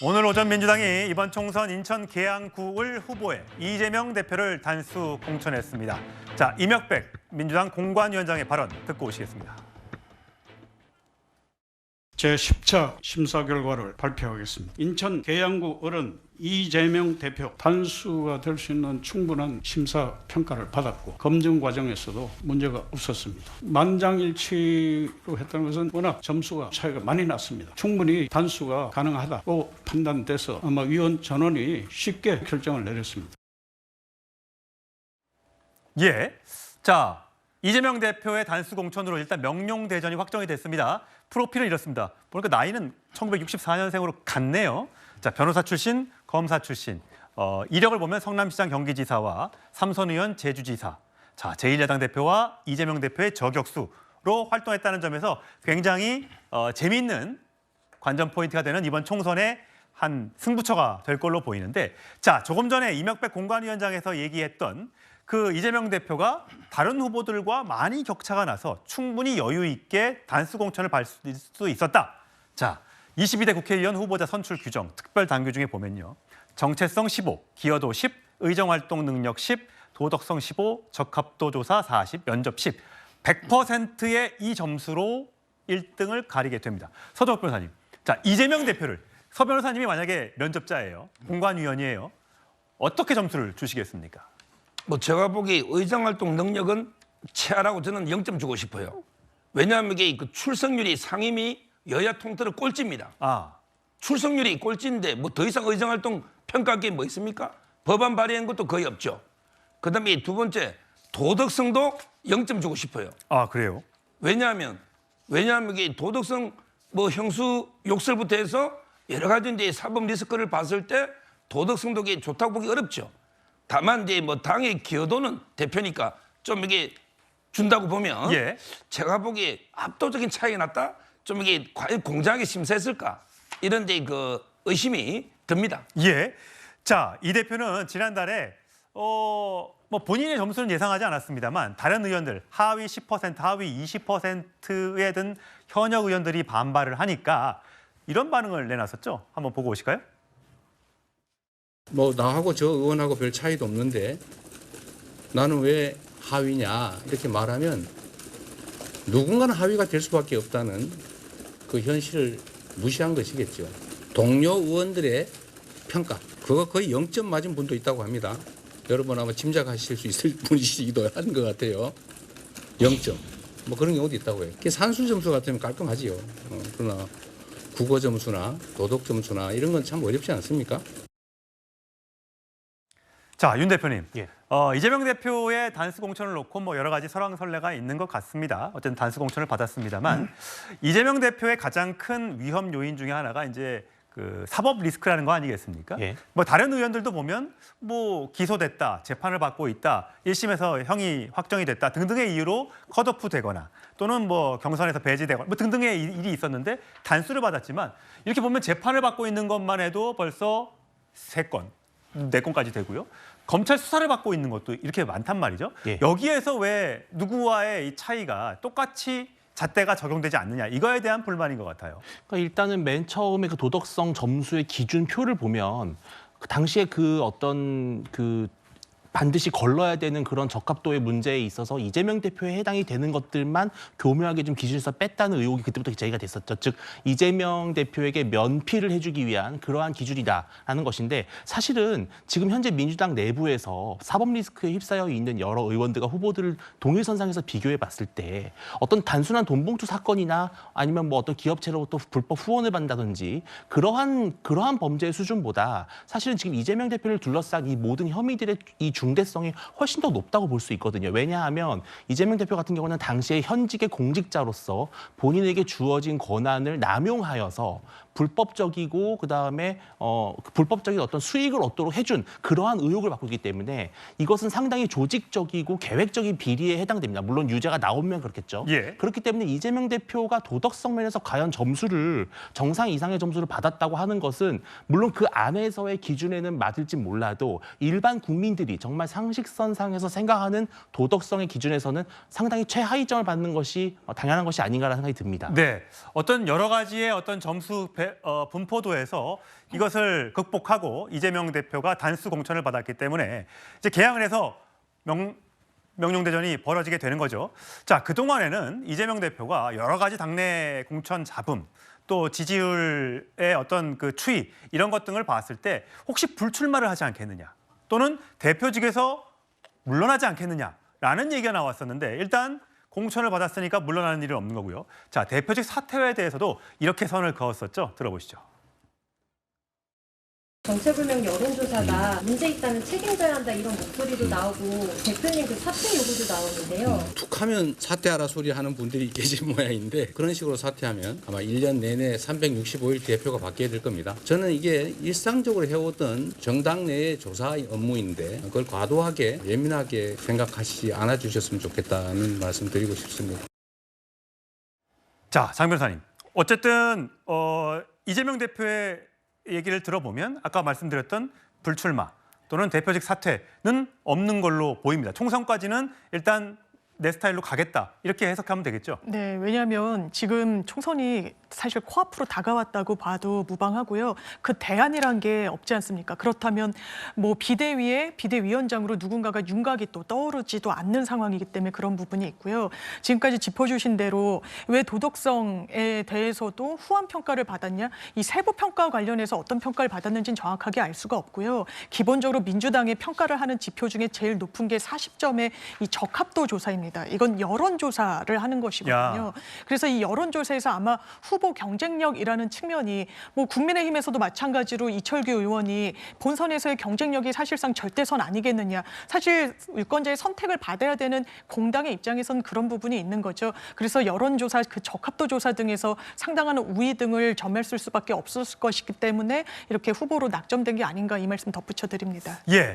오늘 오전 민주당이 이번 총선 인천 계양구을 후보에 이재명 대표를 단수 공천했습니다. 자, 이명백 민주당 공관위원장의 발언 듣고 오시겠습니다. 제10차 심사 결과를 발표하겠습니다. 인천 계양구 을은 이재명 대표 단수가 될 수 있는 충분한 심사 평가를 받았고 검증 과정에서도 문제가 없었습니다. 만장일치로 했다는 것은 워낙 점수가 차이가 많이 났습니다. 충분히 단수가 가능하다고 판단돼서 아마 위원 전원이 쉽게 결정을 내렸습니다. 예, 자, 이재명 대표의 단수 공천으로 일단 명령 대전이 확정이 됐습니다. 프로필은 이렇습니다. 보니까 나이는 1964년생으로 같네요. 자, 변호사 출신, 검사 출신. 이력을 보면 성남시장 경기지사와 삼선 의원 제주지사. 자, 제1야당 대표와 이재명 대표의 저격수로 활동했다는 점에서 굉장히 재미있는 관전 포인트가 되는 이번 총선의 한 승부처가 될 걸로 보이는데, 자, 조금 전에 이명백 공관위원장에서 얘기했던 그 이재명 대표가 다른 후보들과 많이 격차가 나서 충분히 여유 있게 단수 공천을 받을 수 있었다. 자, 22대 국회의원 후보자 선출 규정 특별 당규 중에 보면요. 정체성 15, 기여도 10, 의정활동 능력 10, 도덕성 15, 적합도 조사 40, 면접 10. 100%의 이 점수로 1등을 가리게 됩니다. 서동욱 변호사님, 자, 이재명 대표를 서 변호사님이 만약에 면접자예요. 공관위원이에요. 어떻게 점수를 주시겠습니까? 제가 보기 의정활동 능력은 최하라고 저는 0점 주고 싶어요. 왜냐하면 이게 그 출석률이 상임위 여야 통틀어 꼴찌입니다. 출석률이 꼴찌인데 뭐 더 이상 의정활동 평가할 게 뭐 있습니까? 법안 발의한 것도 거의 없죠. 그다음에 두 번째 도덕성도 0점 주고 싶어요. 그래요? 왜냐하면 이게 도덕성 뭐 형수 욕설부터 해서 여러 가지 이제 사법 리스크를 봤을 때 도덕성도 좋다고 보기 어렵죠. 다만 이제 뭐 당의 기여도는 대표니까 좀 이게 준다고 보면 제가 보기에 압도적인 차이가 났다. 좀 이게 과연 공정하게 심사했을까 이런 데 그 의심이 듭니다. 예. 자, 이 대표는 지난달에 뭐 본인의 점수는 예상하지 않았습니다만 다른 의원들 하위 10%, 하위 20%에 든 현역 의원들이 반발을 하니까 이런 반응을 내놨었죠. 한번 보고 오실까요? 나하고 저 의원하고 별 차이도 없는데 나는 왜 하위냐 이렇게 말하면 누군가는 하위가 될 수밖에 없다는 그 현실을 무시한 것이겠죠. 동료 의원들의 평가 그거 거의 0점 맞은 분도 있다고 합니다. 여러분 아마 짐작하실 수 있을 분이시기도 한 것 같아요. 0점 그런 경우도 있다고 해요. 산수 점수 같으면 깔끔하지요. 그러나 국어 점수나 도덕 점수나 이런 건 참 어렵지 않습니까? 자, 윤 대표님. 이재명 대표의 단수 공천을 놓고 여러 가지 설왕설래가 있는 것 같습니다. 어쨌든 단수 공천을 받았습니다만 이재명 대표의 가장 큰 위험 요인 중에 하나가 이제 그 사법 리스크라는 거 아니겠습니까? 다른 의원들도 보면 기소됐다, 재판을 받고 있다, 1심에서 형이 확정이 됐다 등등의 이유로 컷오프 되거나 또는 경선에서 배제되거나 등등의 일이 있었는데 단수를 받았지만 이렇게 보면 재판을 받고 있는 것만 해도 벌써 3건. 4건까지 되고요. 검찰 수사를 받고 있는 것도 이렇게 많단 말이죠. 여기에서 왜 누구와의 이 차이가 똑같이 잣대가 적용되지 않느냐 이거에 대한 불만인 것 같아요. 그러니까 일단은 맨 처음에 그 도덕성 점수의 기준표를 보면 그 당시에 그 어떤 그 반드시 걸러야 되는 그런 적합도의 문제에 있어서 이재명 대표에 해당이 되는 것들만 교묘하게 좀 기준에서 뺐다는 의혹이 그때부터 제기가 됐었죠. 즉 이재명 대표에게 면피를 해주기 위한 그러한 기준이다라는 것인데 사실은 지금 현재 민주당 내부에서 사법 리스크에 휩싸여 있는 여러 의원들과 후보들을 동일선상에서 비교해 봤을 때 어떤 단순한 돈봉투 사건이나 아니면 어떤 기업체로부터 불법 후원을 받는다든지 그러한 범죄의 수준보다 사실은 지금 이재명 대표를 둘러싼 이 모든 혐의들의 이 중대성이 훨씬 더 높다고 볼 수 있거든요. 왜냐하면 이재명 대표 같은 경우는 당시에 현직의 공직자로서 본인에게 주어진 권한을 남용하여서 불법적이고 그다음에 불법적인 어떤 수익을 얻도록 해준 그러한 의혹을 받고 있기 때문에 이것은 상당히 조직적이고 계획적인 비리에 해당됩니다. 물론 유죄가 나오면 그렇겠죠. 그렇기 때문에 이재명 대표가 도덕성 면에서 과연 점수를 정상 이상의 점수를 받았다고 하는 것은 물론 그 안에서의 기준에는 맞을지 몰라도 일반 국민들이 정말 정말 상식선상에서 생각하는 도덕성의 기준에서는 상당히 최하위점을 받는 것이 당연한 것이 아닌가라는 생각이 듭니다. 네, 어떤 여러 가지의 어떤 점수 분포도에서 이것을 극복하고 이재명 대표가 단수 공천을 받았기 때문에 이제 개항을 해서 명령대전이 벌어지게 되는 거죠. 자, 그동안에는 이재명 대표가 여러 가지 당내 공천 잡음 또 지지율의 어떤 그 추이 이런 것 등을 봤을 때 혹시 불출마를 하지 않겠느냐 또는 대표직에서 물러나지 않겠느냐라는 얘기가 나왔었는데 일단 공천을 받았으니까 물러나는 일은 없는 거고요. 자, 대표직 사퇴에 대해서도 이렇게 선을 그었었죠. 들어보시죠. 정체불명 여론조사가 문제 있다면 책임져야 한다 이런 목소리도 나오고 대표님 그 사퇴 요구도 나오는데요. 툭하면 사퇴하라 소리 하는 분들이 계신 모양인데 그런 식으로 사퇴하면 아마 1년 내내 365일 대표가 바뀌어야 될 겁니다. 저는 이게 일상적으로 해오던 정당 내의 조사 업무인데 그걸 과도하게 예민하게 생각하시지 않아 주셨으면 좋겠다는 말씀 드리고 싶습니다. 자, 장 변호사님. 어쨌든 이재명 대표의 얘기를 들어보면 아까 말씀드렸던 불출마 또는 대표직 사퇴는 없는 걸로 보입니다. 총선까지는 일단 내 스타일로 가겠다 이렇게 해석하면 되겠죠? 네, 왜냐하면 지금 총선이 사실 코앞으로 다가왔다고 봐도 무방하고요. 그 대안이란 게 없지 않습니까? 그렇다면 뭐 비대위에 비대위원장으로 누군가가 윤곽이 또 떠오르지도 않는 상황이기 때문에 그런 부분이 있고요. 지금까지 짚어주신 대로 왜 도덕성에 대해서도 후한 평가를 받았냐? 이 세부 평가와 관련해서 어떤 평가를 받았는지는 정확하게 알 수가 없고요. 기본적으로 민주당의 평가를 하는 지표 중에 제일 높은 게 40점의 이 적합도 조사입니다. 이건 여론조사를 하는 것이거든요. 야. 그래서 이 여론조사에서 아마 후보 경쟁력이라는 측면이 뭐 국민의힘에서도 마찬가지로 이철규 의원이 본선에서의 경쟁력이 사실상 절대선 아니겠느냐. 사실 유권자의 선택을 받아야 되는 공당의 입장에서는 그런 부분이 있는 거죠. 그래서 여론조사, 그 적합도 조사 등에서 상당한 우위 등을 점했을 수밖에 없었을 것이기 때문에 이렇게 후보로 낙점된 게 아닌가 이 말씀 덧붙여 드립니다. 예,